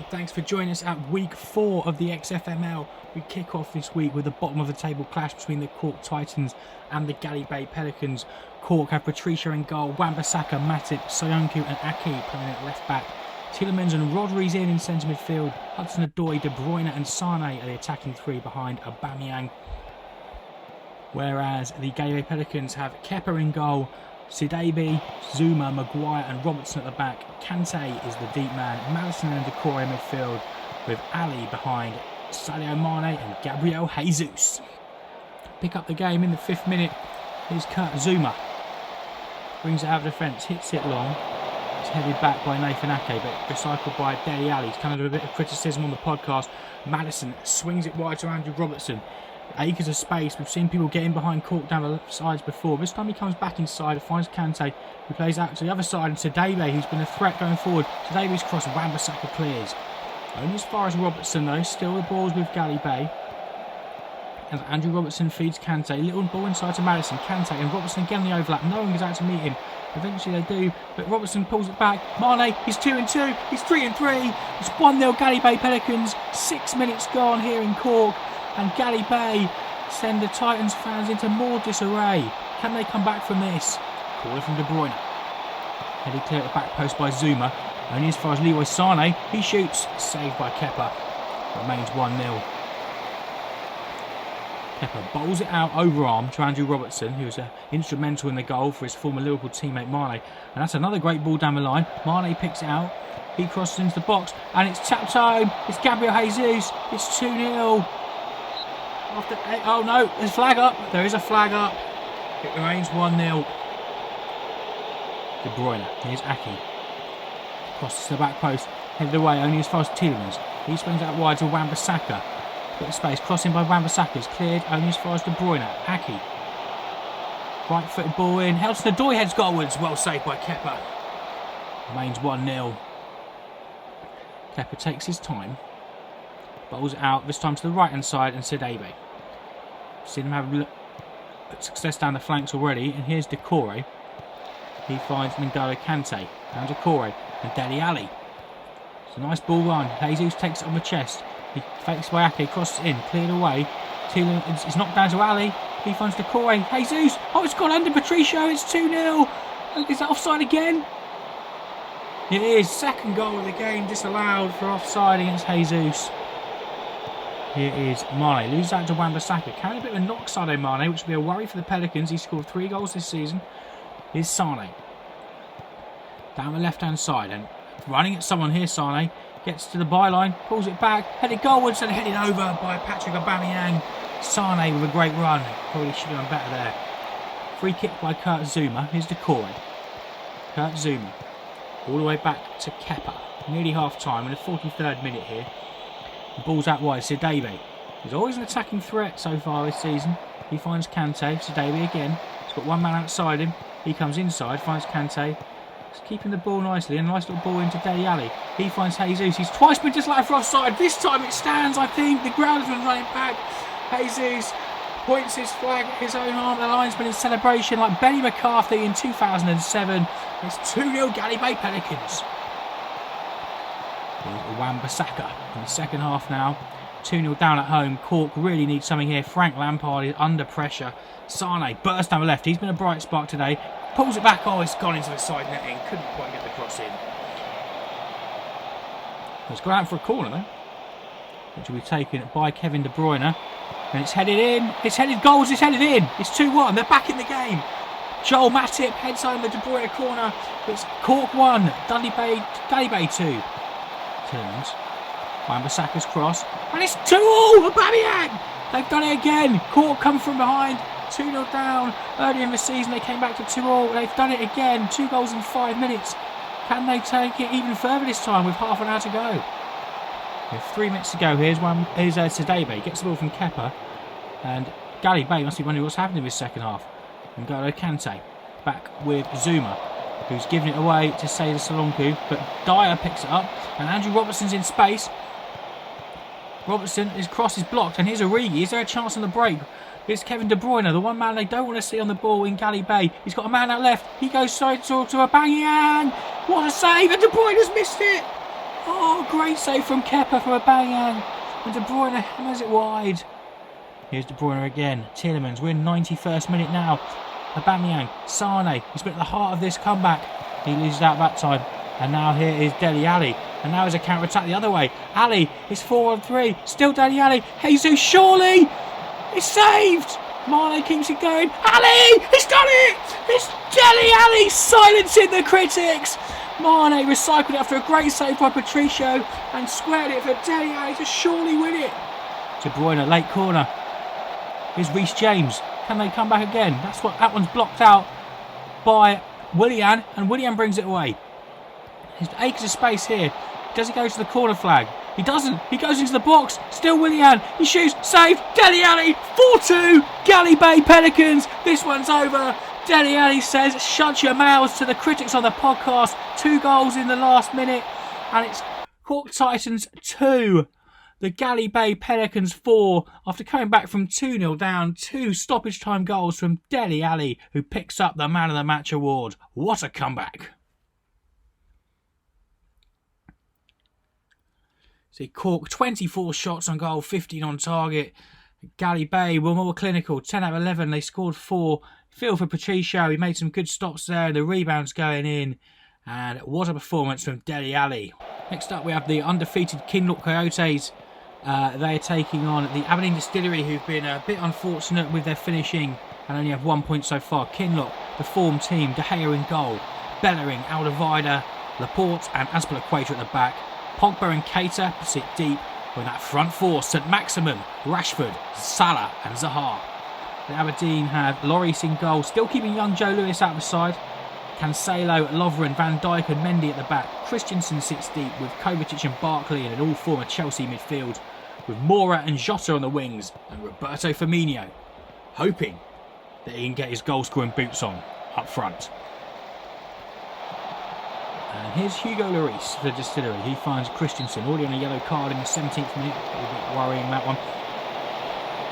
Thanks for joining us at week 4 of the XFML. We kick off this week with the bottom of the table clash between the Cork Titans and the Galley Pelicans. Cork have Patricia in goal, Wan-Bissaka, Matip, Soyuncu and Aki playing at left back. Tielemans and Rodri's in centre midfield. Hudson-Odoi, De Bruyne and Sane are the attacking three behind Aubameyang. Whereas the Galley Pelicans have Kepa in goal, Sidibe, Zuma, Maguire and Robertson at the back. Kante is the deep man, Madison and Decore in midfield, with Ali behind Sadio Mane and Gabriel Jesus. Pick up the game in the 5th minute. Here's Kurt Zuma. Brings it out of defence, hits it long. It's headed back by Nathan Ake, but recycled by Dele Alli. He's come under a bit of criticism on the podcast. Madison swings it wide to Andrew Robertson. Acres of space. We've seen people getting behind Cork down the sides before. This time he comes back inside, finds Kante, who plays out to the other side, and Sidibe, who's been a threat going forward. Sidibe's cross, Wan-Bissaka clears. Only as far as Robertson though, still the ball's with Galley Bay. And Andrew Robertson feeds Kante, little ball inside to Madison, Kante and Robertson again the overlap. No one goes out to meet him. Eventually they do, but Robertson pulls it back. Mane, he's 2-2, he's 3-3. It's 1-0 Galley Bay Pelicans. 6 minutes gone here in Cork. And Galley Bay send the Titans fans into more disarray. Can they come back from this? Corner from De Bruyne. Headed clear at the back post by Zuma. Only as far as Leroy Sane. He shoots. Saved by Kepa. Remains 1-0. Kepa bowls it out overarm to Andrew Robertson, who was instrumental in the goal for his former Liverpool teammate Mane. And that's another great ball down the line. Mane picks it out. He crosses into the box. And it's tapped home. It's Gabriel Jesus. It's 2-0. Oh no, there's a flag up. There is a flag up. It remains 1-0. De Bruyne. Here's Aki. Crosses to the back post. Headed away only as far as Tielemans. He swings out wide to Wan-Bissaka. Bit of space. Crossing by Wan-Bissaka is cleared only as far as De Bruyne. Aki. Right footed ball in. Hudson-Odoi heads goalwards. Well saved by Kepa. Remains 1-0. Kepa takes his time. Bowls out, this time to the right hand side, and Sidibe. Seen him have success down the flanks already, and here's Decore. He finds N'Golo Kante, down Decore, and Dele Alli. It's a nice ball run. Jesus takes it on the chest. He fakes by Ake, crosses in, cleared away. It's knocked down to Ali. He finds Decore. Jesus! Oh, it's gone under Patricio. It's 2-0. Is that offside again? It is. Second goal of the game disallowed for offside against Jesus. Here is Mane, loses out to Wan-Bissaka, carrying a bit of a knock Sadio Mane, which will be a worry for the Pelicans. He scored 3 goals this season. Here's Sane. Down the left hand side and running at someone here, Sane. Gets to the byline, pulls it back, headed goalwards and headed over by Patrick Aubameyang. Sane with a great run. Probably should have done better there. Free kick by Kurt Zuma. Here's Decore. Kurt Zuma. All the way back to Kepa. Nearly half time in the 43rd minute here. The ball's out wide, Sidibe. He's always an attacking threat so far this season. He finds Kante, Sidibe again. He's got one man outside him. He comes inside, finds Kante. He's keeping the ball nicely, and a nice little ball into Dele Alli. He finds Jesus. He's twice been disallowed for offside. This time it stands, I think. The groundsman running back. Jesus points his flag at his own arm. The linesman in celebration like Benny McCarthy in 2007. It's 2-0 Galley Bay Pelicans. Wan-Bissaka in the second half now. 2-0 down at home. Cork really needs something here. Frank Lampard is under pressure. Sane bursts down the left. He's been a bright spark today. Pulls it back. Oh, it's gone into the side netting. Couldn't quite get the cross in. It's gone out for a corner though, which will be taken by Kevin De Bruyne. And it's headed in. It's headed goals. It's headed in. It's 2-1. They're back in the game. Joel Matip heads home the De Bruyne corner. It's Cork 1, Galley Bay 2. Turns. Wan-Bissaka's cross. And it's 2-2! Aubameyang! They've done it again. Cork come from behind. 2-0 down. Earlier in the season they came back to 2-2. They've done it again. 2 goals in 5 minutes. Can they take it even further this time with half an hour to go? With 3 minutes to go, here's Sidibe. Gets the ball from Kepa. And Galley Bay must be wondering what's happened in this second half. N'Golo Kante. Back with Zuma, who's giving it away to Sader Soyuncu, but Dyer picks it up, and Andrew Robertson's in space. Robertson, his cross is blocked, and here's Origi. Is there a chance on the break? It's Kevin De Bruyne, the one man they don't want to see on the ball in Galley Bay. He's got a man out left. He goes straight to Aubameyang. What a save, and De Bruyne has missed it. Oh, great save from Kepa from Aberden. And De Bruyne hammers it wide. Here's De Bruyne again. Tielemans, we're in 91st minute now. Aubameyang, Sane, he's been at the heart of this comeback. He loses out that time. And now here is Dele Alli. And now there's a counter-attack the other way. Ali is 4-on-3. Still Dele Alli. Jesus, surely! It's saved! Mane keeps it going. Ali! He's done it! It's Dele Alli silencing the critics! Mane recycled it after a great save by Patricio and squared it for Dele Alli to surely win it. De Bruyne, late corner. Here's Reece James. Can they come back again? That one's blocked out by Willian, and Willian brings it away. There's acres of space here. Does he go to the corner flag? He doesn't. He goes into the box. Still Willian. He shoots. Saved. Dele Alli. 4-2. Galley Bay Pelicans. This one's over. Dele Alli says, shut your mouths to the critics on the podcast. 2 goals in the last minute. And it's Cork Titans 2. The Galley Bay Pelicans 4. After coming back from 2-0 down. 2 stoppage time goals from Dele Alli, who picks up the Man of the Match award. What a comeback. See, Cork, 24 shots on goal, 15 on target. Galley Bay were more clinical, 10 out of 11. They scored 4. Feel for Patricio, he made some good stops there. The rebounds going in. And what a performance from Dele Alli. Next up, we have the undefeated Kinloch Coyotes. They are taking on the Aberden Distillery, who've been a bit unfortunate with their finishing and only have 1 point so far. Kinloch, the form team, De Gea in goal. Bellerin, Alderweireld, Laporte and Azpilicueta at the back. Pogba and Keita sit deep with that front four: St Maximin, Rashford, Salah and Zaha. The Aberden have Lloris in goal, still keeping young Joe Lewis out of the side. Cancelo, Lovren, Van Dijk and Mendy at the back. Christensen sits deep with Kovacic and Barkley in an all-former Chelsea midfield, with Moura and Jota on the wings and Roberto Firmino hoping that he can get his goal-scoring boots on up front. And here's Hugo Lloris for the Distillery. He finds Christensen already on a yellow card in the 17th minute. A little bit worrying, that one.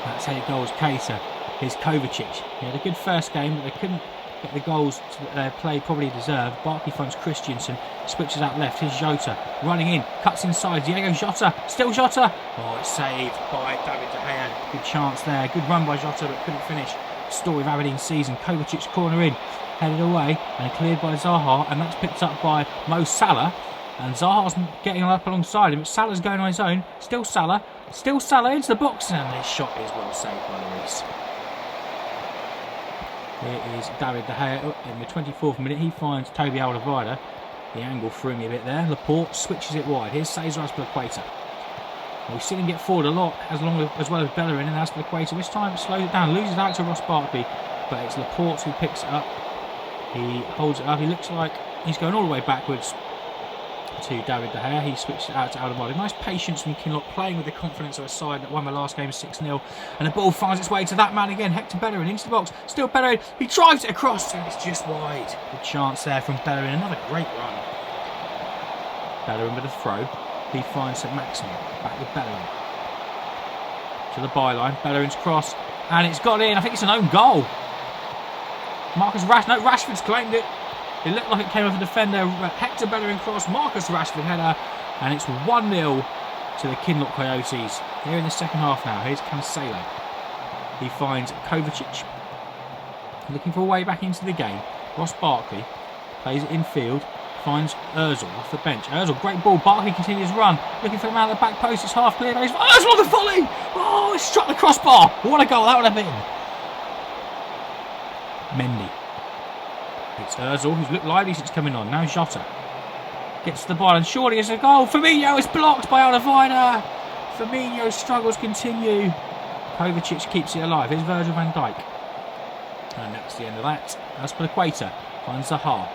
That's how it goes. Keita. Here's Kovacic. He had a good first game, but they couldn't get the goals their play probably deserved. Barkley finds Christensen. Switches out left. Here's Jota. Running in. Cuts inside. Diego Jota. Still Jota. Oh, it's saved by David De Gea. Good chance there. Good run by Jota, but couldn't finish. Story of Aberden's season. Kovacic's corner in. Headed away and cleared by Zaha, and that's picked up by Mo Salah, and Zaha's getting up alongside him, but Salah's going on his own. Still Salah into the box, and this shot is well saved by Lloris. Here is David De Gea in the 24th minute. He finds Toby Alderweireld. The angle threw me a bit there. Laporte switches it wide. Here's Cesar Azpilicueta. We've seen him get forward a lot, as well as Bellerin, and Azpilicueta this time slows it down, loses out to Ross Barkley, but it's Laporte who picks it up. He holds it up. He looks like he's going all the way backwards to David De Gea. He switches it out to Alderweireld. Nice patience from Kinloch, playing with the confidence of a side that won the last game 6-0. And the ball finds its way to that man again, Hector Bellerin, into the box. Still Bellerin. He drives it across and it's just wide. Good chance there from Bellerin. Another great run. Bellerin with a throw. He finds St Maximin. Back with Bellerin. To the byline. Bellerin's cross. And it's got in. I think it's an own goal. Rashford's claimed it. It looked like it came off a defender. Hector Bellerin cross, Marcus Rashford header, and it's 1-0 to the Kinloch Coyotes. Here in the second half now. Here's Cancelo. He finds Kovacic, looking for a way back into the game. Ross Barkley plays it infield, finds Ozil off the bench. Ozil, great ball. Barkley continues run, looking for the man at the back post. It's half cleared. Ozil on the volley. Oh, it struck the crossbar. What a goal that would have been. Mendy. It's Ozil, who's looked lively since coming on. Now Jota gets the ball, and surely it's a goal. Firmino is blocked by Alderweireld. Firmino's struggles continue. Kovacic keeps it alive. Here's Virgil van Dijk. And that's the end of that. Azpilicueta finds Zaha.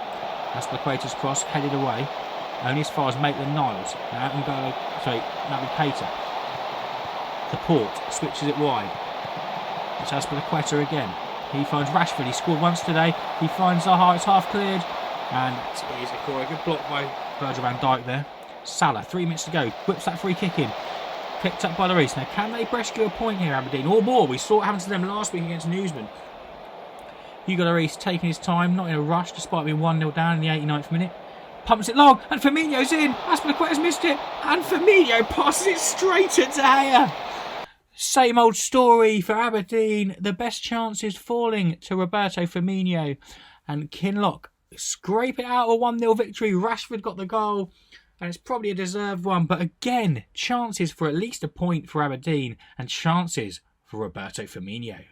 Azpilicueta's cross headed away, only as far as Maitland-Niles. Now that'll be Keita. Laporte switches it wide. It's Azpilicueta again. He finds Rashford. He scored once today. He finds Zaha. It's half cleared. And it is a good block by Virgil van Dijk there. Salah, 3 minutes to go. Whips that free kick in. Picked up by Lloris. Now, can they rescue a point here, Aberden? Or more. We saw it happen to them last week against Newsman. Hugo Lloris taking his time, not in a rush, despite being 1-0 down in the 89th minute. Pumps it long, and Firmino's in. Azpilicueta's missed it, and Firmino passes it straight at De Gea. Same old story for Aberden. The best chances falling to Roberto Firmino, and Kinloch scrape it out a 1-0 victory. Rashford got the goal, and it's probably a deserved one. But again, chances for at least a point for Aberden, and chances for Roberto Firmino.